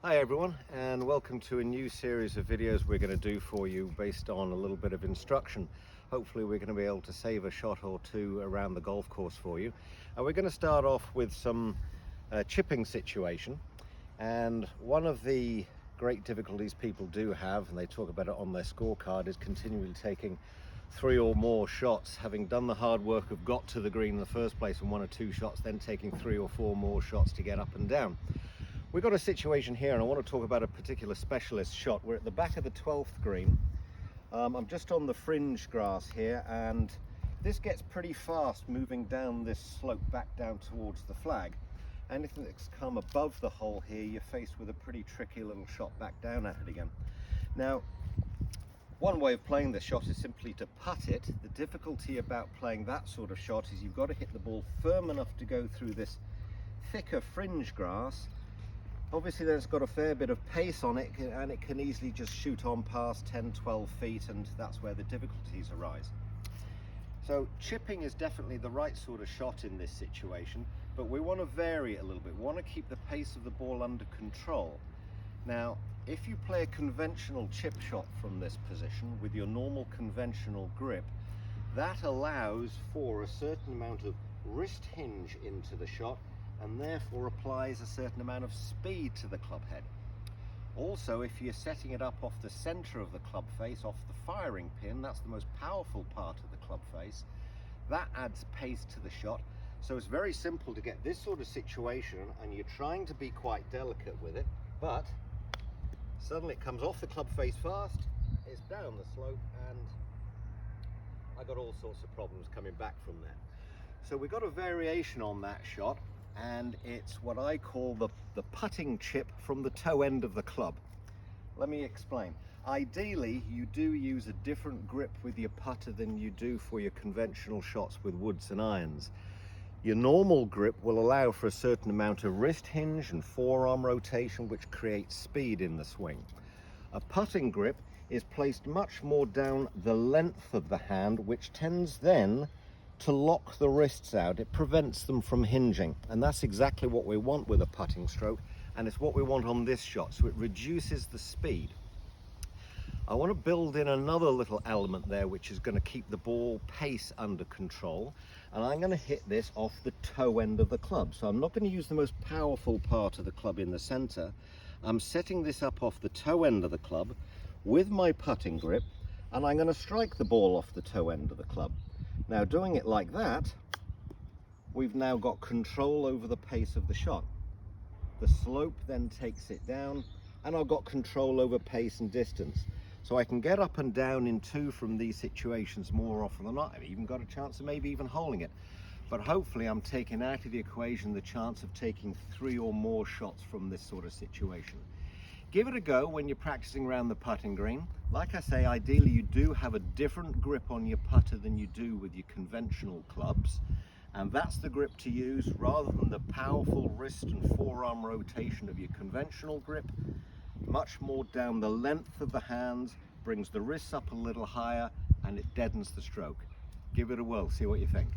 Hi everyone, and welcome to a new series of videos we're going to do for you based on a little bit of instruction. Hopefully we're going to be able to save a shot or two around the golf course for you. And we're going to start off with some chipping situation. And one of the great difficulties people do have, and they talk about it on their scorecard, is continually taking 3 or more shots, having done the hard work of got to the green in the first place and 1 or 2 shots, then taking 3 or 4 more shots to get up and down. We've got a situation here, and I want to talk about a particular specialist shot. We're at the back of the 12th green. I'm just on the fringe grass here, and this gets pretty fast moving down this slope back down towards the flag. Anything that's come above the hole here, you're faced with a pretty tricky little shot back down at it again. Now, one way of playing this shot is simply to putt it. The difficulty about playing that sort of shot is you've got to hit the ball firm enough to go through this thicker fringe grass. Obviously then it's got a fair bit of pace on it, and it can easily just shoot on past 10-12 feet, and that's where the difficulties arise. So chipping is definitely the right sort of shot in this situation, but we want to vary it a little bit. We want to keep the pace of the ball under control. Now, if you play a conventional chip shot from this position with your normal conventional grip, that allows for a certain amount of wrist hinge into the shot, and therefore applies a certain amount of speed to the club head. Also, if you're setting it up off the center of the club face, off the firing pin, that's the most powerful part of the club face, that adds pace to the shot. So it's very simple to get this sort of situation, and you're trying to be quite delicate with it, but suddenly it comes off the club face fast, it's down the slope, and I got all sorts of problems coming back from there. So we've got a variation on that shot, and it's what I call the putting chip from the toe end of the club. Let me explain. Ideally, you do use a different grip with your putter than you do for your conventional shots with woods and irons. Your normal grip will allow for a certain amount of wrist hinge and forearm rotation, which creates speed in the swing. A putting grip is placed much more down the length of the hand, which tends then to lock the wrists out. It prevents them from hinging, and that's exactly what we want with a putting stroke, and it's what we want on this shot, so it reduces the speed. I want to build in another little element there, which is going to keep the ball pace under control, and I'm going to hit this off the toe end of the club. So I'm not going to use the most powerful part of the club in the center. I'm setting this up off the toe end of the club with my putting grip, and I'm going to strike the ball off the toe end of the club. Now, doing it like that, we've now got control over the pace of the shot. The slope then takes it down, and I've got control over pace and distance. So I can get up and down in 2 from these situations more often than not. I've even got a chance of maybe even holding it. But hopefully I'm taking out of the equation the chance of taking 3 or more shots from this sort of situation. Give it a go when you're practicing around the putting green. Like I say, ideally you do have a different grip on your putter than you do with your conventional clubs, and that's the grip to use rather than the powerful wrist and forearm rotation of your conventional grip. Much more down the length of the hands, brings the wrists up a little higher, and it deadens the stroke. Give it a whirl, see what you think.